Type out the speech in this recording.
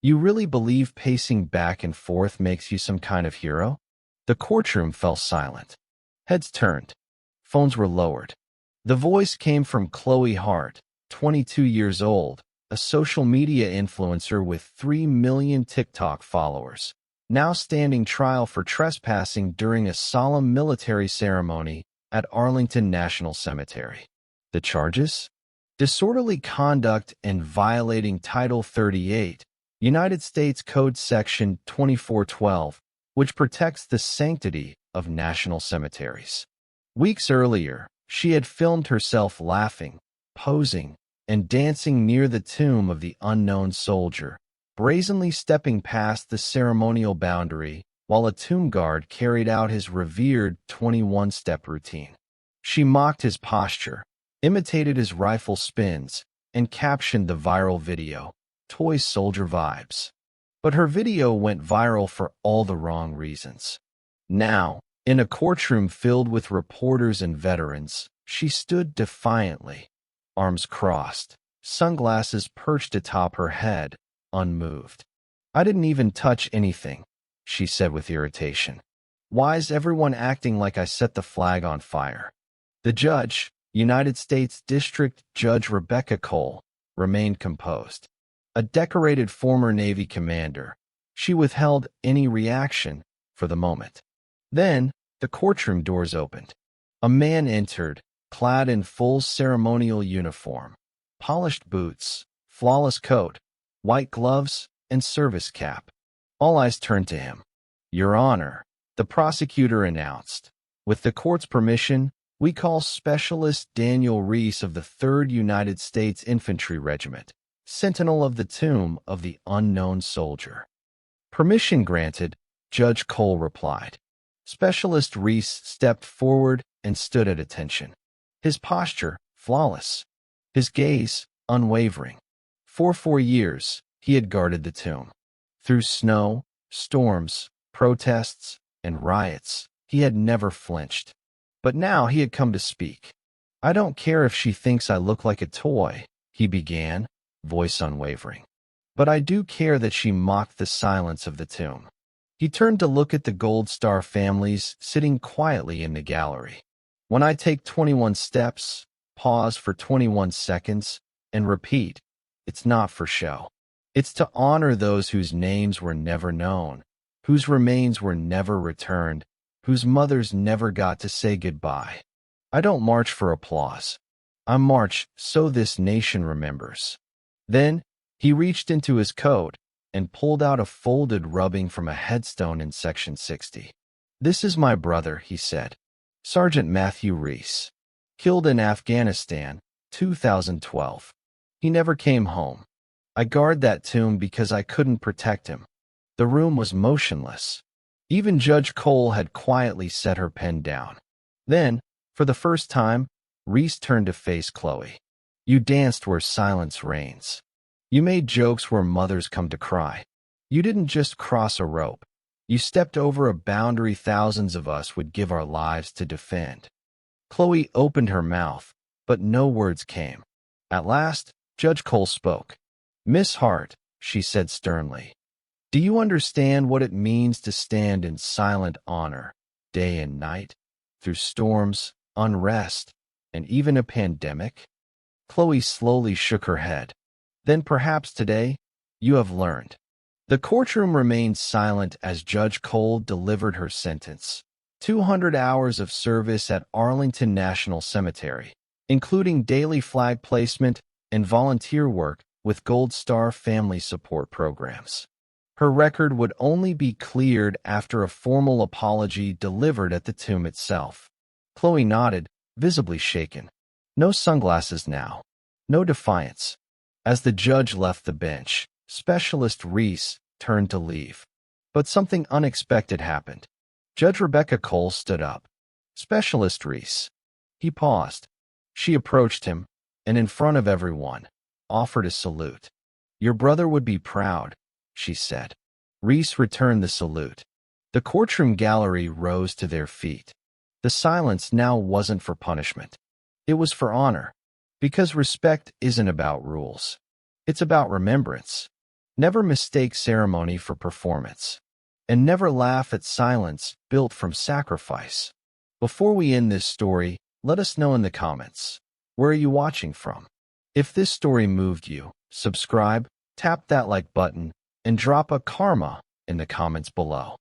You really believe pacing back and forth makes you some kind of hero? The courtroom fell silent. Heads turned. Phones were lowered. The voice came from Chloe Hart, 22 years old, a social media influencer with 3 million TikTok followers, now standing trial for trespassing during a solemn military ceremony at Arlington National Cemetery. The charges? Disorderly conduct and violating Title 38, United States Code Section 2412, which protects the sanctity of national cemeteries. Weeks earlier, she had filmed herself laughing, posing, and dancing near the tomb of the unknown soldier, brazenly stepping past the ceremonial boundary while a tomb guard carried out his revered 21-step routine. She mocked his posture, imitated his rifle spins, and captioned the viral video, "Toy Soldier Vibes." But her video went viral for all the wrong reasons. Now, in a courtroom filled with reporters and veterans, she stood defiantly, arms crossed, sunglasses perched atop her head, unmoved. "I didn't even touch anything," she said with irritation. "Why's everyone acting like I set the flag on fire?" The judge, United States District Judge Rebecca Cole, remained composed. A decorated former Navy commander, she withheld any reaction for the moment. Then, the courtroom doors opened. A man entered, clad in full ceremonial uniform, polished boots, flawless coat, white gloves, and service cap. All eyes turned to him. "Your Honor," the prosecutor announced, "with the court's permission, we call Specialist Daniel Reese of the 3rd United States Infantry Regiment, sentinel of the tomb of the unknown soldier." "Permission granted," Judge Cole replied. Specialist Reese stepped forward and stood at attention. His posture, flawless. His gaze, unwavering. For 4 years, he had guarded the tomb. Through snow, storms, protests, and riots, he had never flinched. But now he had come to speak. "I don't care if she thinks I look like a toy," he began, voice unwavering. "But I do care that she mocked the silence of the tomb." He turned to look at the Gold Star families sitting quietly in the gallery. "When I take 21 steps, pause for 21 seconds, and repeat, it's not for show. It's to honor those whose names were never known, whose remains were never returned, whose mothers never got to say goodbye. I don't march for applause. I march so this nation remembers." Then, he reached into his coat and pulled out a folded rubbing from a headstone in Section 60. "This is my brother," he said. "Sergeant Matthew Reese. Killed in Afghanistan, 2012. He never came home. I guard that tomb because I couldn't protect him." The room was motionless. Even Judge Cole had quietly set her pen down. Then, for the first time, Reese turned to face Chloe. "You danced where silence reigns. You made jokes where mothers come to cry. You didn't just cross a rope. You stepped over a boundary thousands of us would give our lives to defend." Chloe opened her mouth, but no words came. At last, Judge Cole spoke. "Miss Hart," she said sternly, "do you understand what it means to stand in silent honor, day and night, through storms, unrest, and even a pandemic?" Chloe slowly shook her head. "Then perhaps today, you have learned." The courtroom remained silent as Judge Cole delivered her sentence. 200 hours of service at Arlington National Cemetery, including daily flag placement and volunteer work with Gold Star family support programs. Her record would only be cleared after a formal apology delivered at the tomb itself. Chloe nodded, visibly shaken. No sunglasses now. No defiance. As the judge left the bench, Specialist Reese turned to leave. But something unexpected happened. Judge Rebecca Cole stood up. "Specialist Reese." He paused. She approached him, and in front of everyone, offered a salute. "Your brother would be proud," she said. Reese returned the salute. The courtroom gallery rose to their feet. The silence now wasn't for punishment. It was for honor. Because respect isn't about rules. It's about remembrance. Never mistake ceremony for performance. And never laugh at silence built from sacrifice. Before we end this story, let us know in the comments. Where are you watching from? If this story moved you, subscribe, tap that like button, and drop a karma in the comments below.